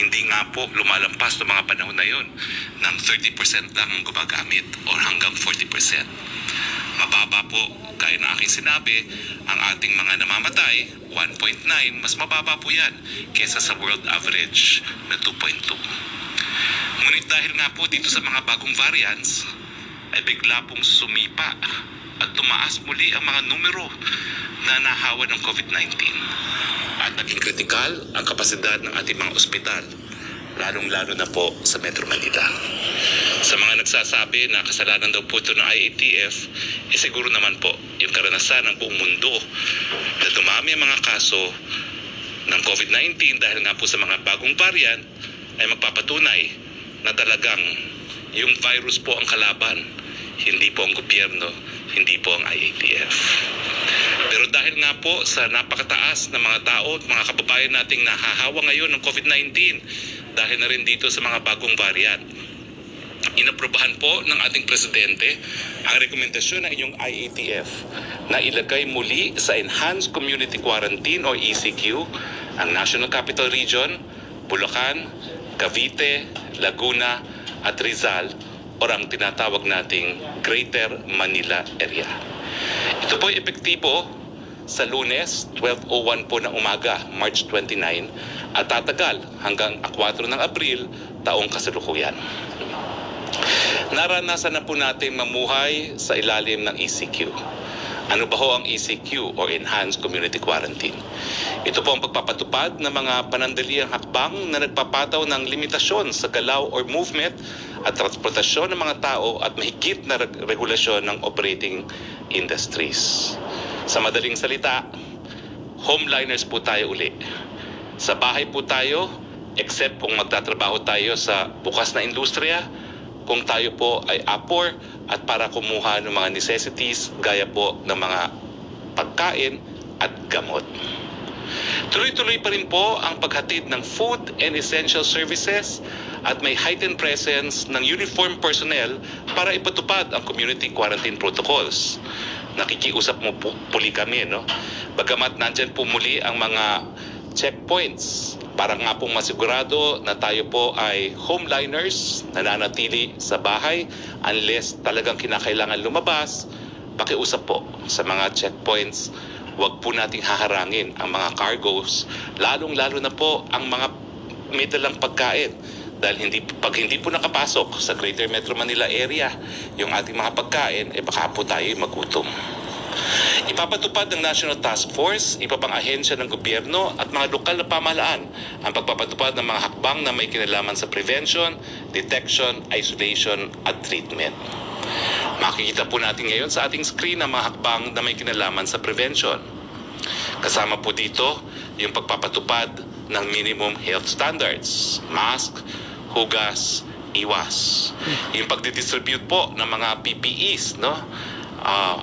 hindi nga po lumalampas ng mga panahon na yon ng 30% lang ang gumagamit or hanggang 40%. Mababa po, gaya na aking sinabi, ang ating mga namamatay, 1.9, mas mababa po yan kesa sa world average na 2.2. Ngunit dahil nga po dito sa mga bagong variants, ay bigla pong sumipa at tumaas muli ang mga numero na nahawa ng COVID-19. At naging kritikal ang kapasidad ng ating mga ospital, lalong-lalo na po sa Metro Manila. Sa mga nagsasabi na kasalanan daw po ito ng IATF, siguro naman po yung karanasan ng buong mundo na dumami ang mga kaso ng COVID-19 dahil nga po sa mga bagong variant ay magpapatunay na talagang yung virus po ang kalaban, hindi po ang gobyerno, hindi po ang IATF. Pero dahil nga po sa napakataas ng mga tao at mga kababayan nating nahahawa ngayon ng COVID-19 dahil na rin dito sa mga bagong variant, inaprobahan po ng ating presidente ang rekomendasyon ng inyong IATF na ilagay muli sa Enhanced Community Quarantine o ECQ ang National Capital Region, Bulacan, Cavite, Laguna at Rizal o ang tinatawag nating Greater Manila Area. Ito po ay epektibo sa Lunes, 12:01 po ng umaga, March 29, at tatagal hanggang 4 ng Abril, taong kasalukuyan. Naranasan na po natin mamuhay sa ilalim ng ECQ. Ano ba ho ang ECQ o Enhanced Community Quarantine? Ito po ang pagpapatupad ng mga panandaliang hakbang na nagpapataw ng limitasyon sa galaw or movement at transportasyon ng mga tao at mahigit na regulasyon ng operating industries. Sa madaling salita, homeliners po tayo uli. Sa bahay po tayo, except kung magtatrabaho tayo sa bukas na industriya, kung tayo po ay upper at para kumuha ng mga necessities gaya po ng mga pagkain at gamot. Tuloy-tuloy pa rin po ang paghatid ng food and essential services at may heightened presence ng uniformed personnel para ipatupad ang community quarantine protocols. Nakikiusap mo po puli kami, no? Bagamat nandyan po muli ang mga checkpoints para nga pong masigurado na tayo po ay homeliners, nananatili sa bahay unless talagang kinakailangan lumabas, pakiusap po sa mga checkpoints. Huwag po nating haharangin ang mga cargos, lalong-lalo na po ang mga may dalang pagkain. Dahil pag hindi po nakapasok sa Greater Metro Manila area yung ating mga pagkain, baka po tayo magutom. Ipapatupad ng National Task Force, iba pang ahensya ng gobyerno at mga lokal na pamahalaan ang pagpapatupad ng mga hakbang na may kinalaman sa prevention, detection, isolation at treatment. Makikita po natin ngayon sa ating screen ang mga hakbang na may kinalaman sa prevention. Kasama po dito yung pagpapatupad ng minimum health standards, mask, hugas, iwas. Yung pagdidistribute po ng mga PPEs, no?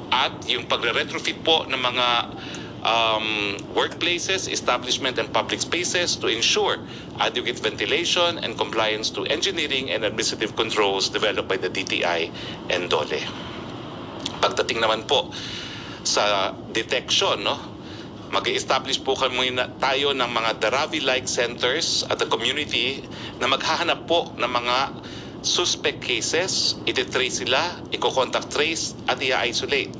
At yung pagre-retrofit po ng mga workplaces, establishment and public spaces to ensure adequate ventilation and compliance to engineering and administrative controls developed by the DTI and DOLE. Pagdating naman po sa detection, no? Mag-i-establish po kami tayo ng mga Daravi-like centers at the community na maghahanap po ng mga suspect cases, ititrace sila, i-contact trace at i-isolate.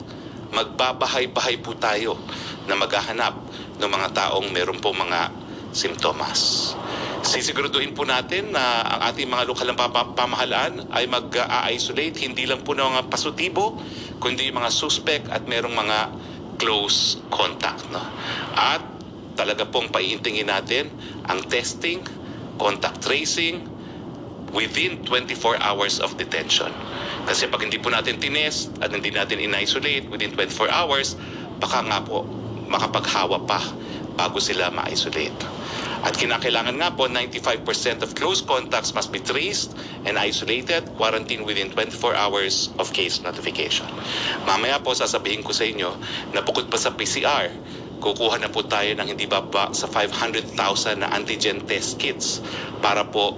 Magbabahay-bahay po tayo na maghahanap ng mga taong meron po mga simptomas. Sisiguraduhin po natin na ang ating mga lokal na pamahalaan ay mag-isolate hindi lang po ng mga pasutibo, kundi mga suspect at merong mga close contact, no? At talaga pong paiintingin natin ang testing, contact tracing within 24 hours of detention. Kasi pag hindi po natin tinest at hindi natin in-isolate within 24 hours, baka nga po makapaghawa pa bago sila ma-isolate. At kinakailangan nga po 95% of close contacts must be traced and isolated, quarantine within 24 hours of case notification. Mamaya po sasabihin ko sa inyo na bukod pa sa PCR, kukuha na po tayo ng hindi baba sa 500,000 na antigen test kits para po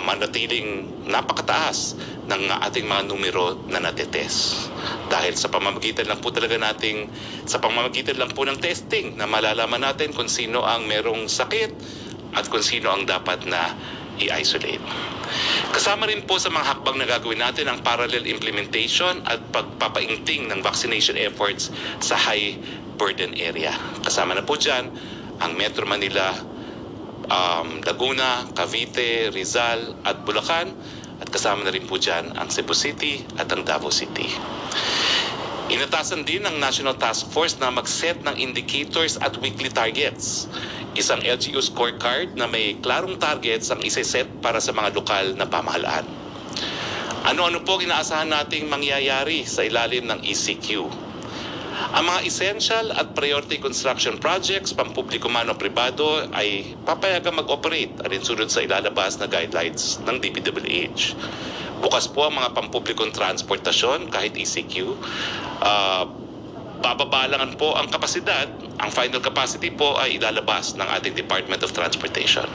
manatiling napakataas ng ating mga numero na natetest. Dahil sa pamamagitan lang po ng testing na malalaman natin kung sino ang merong sakit at kung sino ang dapat na i-isolate. Kasama rin po sa mga hakbang na gagawin natin ang parallel implementation at pagpapaingting ng vaccination efforts sa high burden area. Kasama na po dyan ang Metro Manila, Laguna, Cavite, Rizal at Bulacan, at kasama na rin po dyan ang Cebu City at ang Davao City. Inatasan din ng National Task Force na mag-set ng indicators at weekly targets. Isang LGU scorecard na may klarong targets ang isa-set para sa mga lokal na pamahalaan. Ano-ano po inaasahan nating mangyayari sa ilalim ng ECQ? Ang mga essential at priority construction projects, pampubliko man o pribado, ay papayagang mag-operate alinsunod sa ilalabas na guidelines ng DPWH. Bukas po ang mga pampublikong transportasyon kahit ECQ. Bababalangan po ang kapasidad. Ang final capacity po ay ilalabas ng ating Department of Transportation.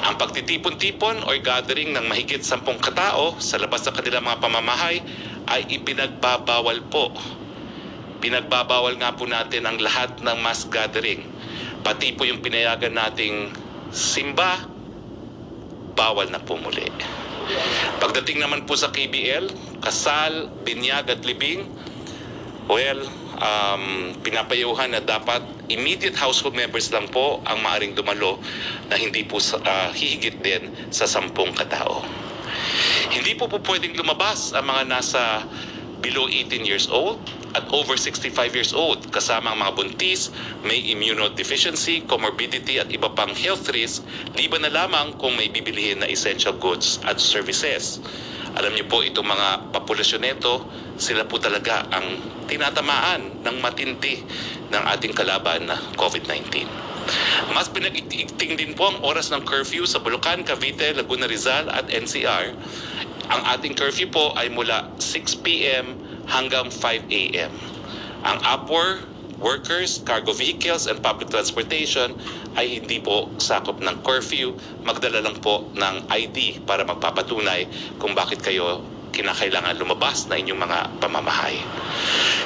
Ang pagtitipon-tipon or gathering ng mahigit 10 katao sa labas ng kanilang mga pamamahay ay ipinagbabawal po. Pinagbabawal nga po natin ang lahat ng mass gathering. Pati po yung pinayagan nating simba, bawal na po muli. Pagdating naman po sa KBL, kasal, binyag at libing, pinapayuhan na dapat immediate household members lang po ang maaring dumalo na hindi po hihigit din sa 10 katao. Hindi po pwedeng lumabas ang mga nasa below 18 years old at over 65 years old, kasama ang mga buntis, may immunodeficiency, comorbidity at iba pang health risk, liban na lamang kung may bibilihin na essential goods at services. Alam niyo po, itong mga populasyon nito, sila po talaga ang tinatamaan ng matindi ng ating kalaban na COVID-19. Mas pinag-igting din po ang oras ng curfew sa Bulacan, Cavite, Laguna, Rizal at NCR. Ang ating curfew po ay mula 6 p.m. hanggang 5 a.m. Ang APOR, workers, cargo vehicles, and public transportation ay hindi po sakop ng curfew. Magdala lang po ng ID para magpapatunay kung bakit kayo kinakailangan lumabas na inyong mga pamamahay.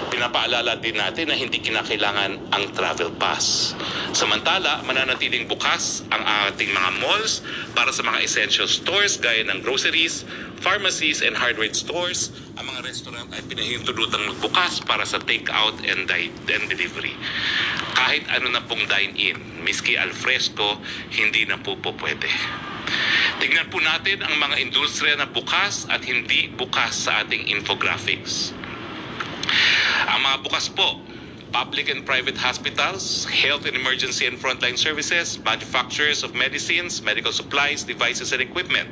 Pinapaalala din natin na hindi kinakailangan ang travel pass. Samantala, mananatiling bukas ang ating mga malls para sa mga essential stores gaya ng groceries, pharmacies, and hardware stores. Ang mga restaurant ay pinahintulutang magbukas para sa take-out and delivery. Kahit ano na pong dine-in, miski al fresco, hindi na po pwede. Tingnan po natin ang mga industriya na bukas at hindi bukas sa ating infographics. Ang mga bukas po, public and private hospitals, health and emergency and frontline services, manufacturers of medicines, medical supplies, devices and equipment,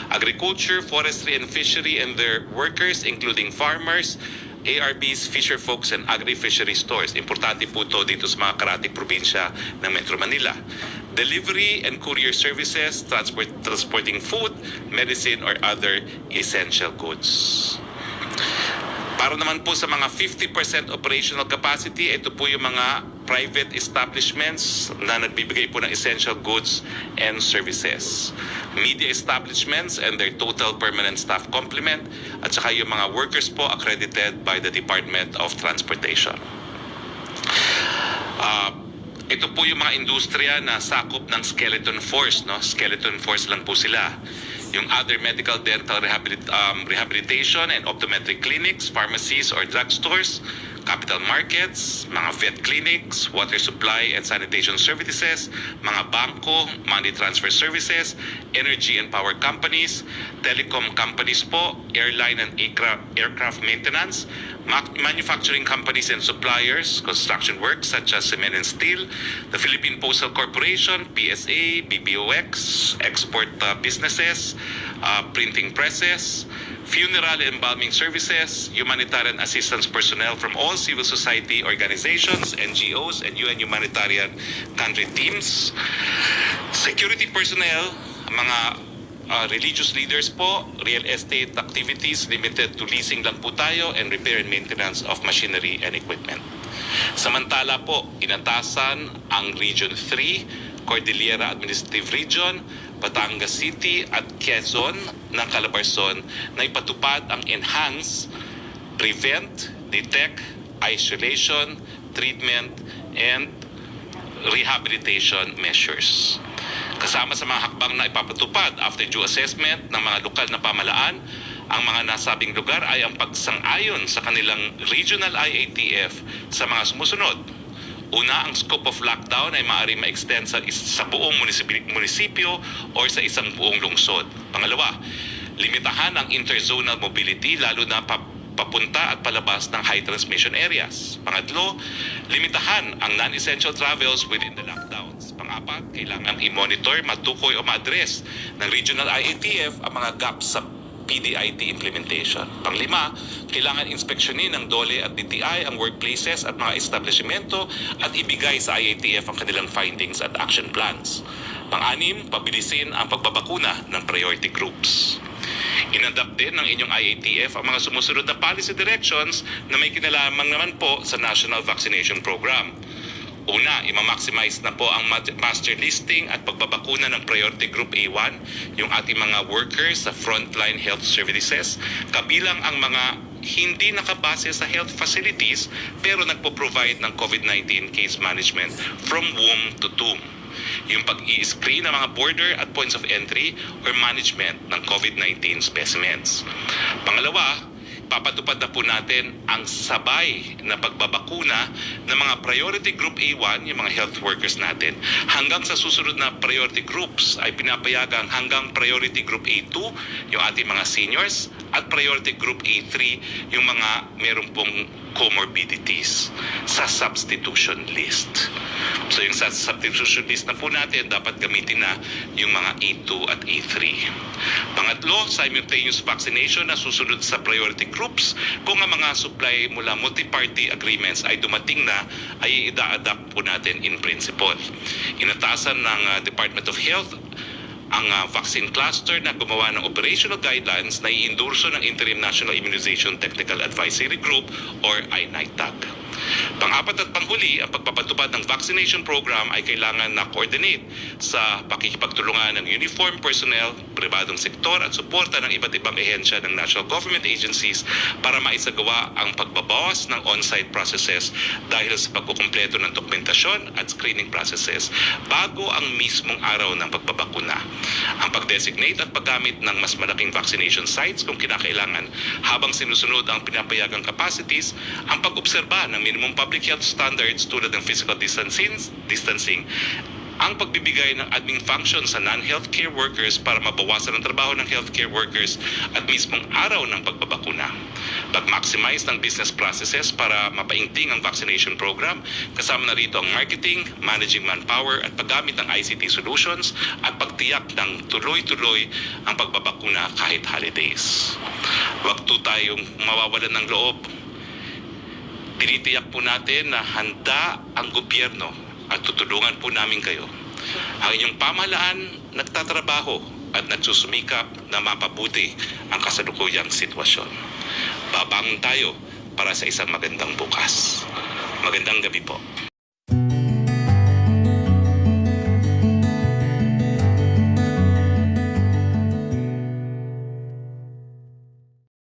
agriculture, forestry and fishery and their workers including farmers, ARBs, fisher folks, and agri-fishery stores. Importante po ito dito sa mga karatig probinsya ng Metro Manila. Delivery and courier services, transporting food, medicine, or other essential goods. Para naman po sa mga 50% operational capacity, ito po yung mga private establishments na nagbibigay po ng essential goods and services. Media establishments and their total permanent staff complement, at saka yung mga workers po accredited by the Department of Transportation. Ito po yung mga industriya na sakop ng skeleton force, no? Skeleton force lang po sila. Yung other medical, dental, rehabilitation and optometric clinics, pharmacies or drugstores, capital markets, mga vet clinics, water supply and sanitation services, mga bangko, money transfer services, energy and power companies, telecom companies po, airline and aircraft maintenance, manufacturing companies and suppliers, construction works such as cement and steel, the Philippine Postal Corporation, PSA, BPOX, export businesses, printing presses, funeral and embalming services, humanitarian assistance personnel from all civil society organizations, NGOs, and UN humanitarian country teams, security personnel, mga religious leaders po, real estate activities, limited to leasing lang po tayo, and repair and maintenance of machinery and equipment. Samantala po, inatasan ang Region 3, Cordillera Administrative Region, Batangas City at Quezon ng Calabarzon na ipatupad ang enhance, prevent, detect, isolation, treatment, and rehabilitation measures. Kasama sa mga hakbang na ipapatupad after due assessment ng mga lokal na pamahalaan, ang mga nasabing lugar ay ang pagsang-ayon sa kanilang regional IATF sa mga sumusunod. Una, ang scope of lockdown ay maaaring ma-extend sa buong munisipyo o sa isang buong lungsod. Pangalawa, limitahan ang interzonal mobility lalo na papunta at palabas ng high transmission areas. Pangatlo, limitahan ang non-essential travels within the lockdowns. Pang-apat, kailangan i-monitor, matukoy o ma-address ng regional IATF ang mga gaps sa PDIT implementation. Panglima, kailangan inspeksyonin ng DOLE at DTI ang workplaces at mga establishmento at ibigay sa IATF ang kanilang findings at action plans. Pang-anim, pabilisin ang pagbabakuna ng priority groups. Inadapt din ng inyong IATF ang mga sumusunod na policy directions na may kinalaman naman po sa National Vaccination Program. Una, i-maximize na po ang master listing at pagbabakuna ng Priority Group A1, yung ating mga workers sa frontline health services, kabilang ang mga hindi nakabase sa health facilities pero nagpo-provide ng COVID-19 case management from womb to tomb. Yung pag-i-screen ng mga border at points of entry or management ng COVID-19 specimens. Pangalawa, papatupad na po natin ang sabay na pagbabakuna ng mga priority group A1, yung mga health workers natin, hanggang sa susunod na priority groups ay pinapayagang hanggang priority group A2, yung ating mga seniors, at priority group A3, yung mga meron pong comorbidities sa substitution list. So yung sa substitution list na po natin, dapat gamitin na yung mga A2 at A3. Pangatlo, simultaneous vaccination na susunod sa priority groups. Kung ang mga supply mula multi-party agreements ay dumating na, ay ida-adapt po natin in principle. Inatasan ng Department of Health ang vaccine cluster na gumawa ng operational guidelines na iendorso ng Interim National Immunization Technical Advisory Group or INITAG. Pang-apat at panghuli, ang pagpapatupad ng vaccination program ay kailangan na coordinate sa pakikipagtulungan ng uniformed personnel, pribadong sektor at suporta ng iba't ibang ehensya ng national government agencies para maisagawa ang pagbabawas ng on-site processes dahil sa pagkukumpleto ng dokumentasyon at screening processes bago ang mismong araw ng pagbabakuna. Ang pag-designate at paggamit ng mas malaking vaccination sites kung kinakailangan habang sinusunod ang pinapayagang capacities, ang pag-obserba ng minimum public health standards tulad ng physical distancing, ang pagbibigay ng admin function sa non-healthcare workers para mabawasan ang trabaho ng healthcare workers at mismong araw ng pagbabakuna. Pag-maximize ng business processes para mapaingting ang vaccination program, kasama na rito ang marketing, managing manpower at paggamit ng ICT solutions at pagtiyak ng tuloy-tuloy ang pagbabakuna kahit holidays. Huwag po tayong mawawalan ng loob. Tinitiyak po natin na handa ang gobyerno at tutulungan po namin kayo. Ang inyong pamahalaan nagtatrabaho at nagsusumikap na mapabuti ang kasalukuyang sitwasyon. Babangon tayo para sa isang magandang bukas. Magandang gabi po.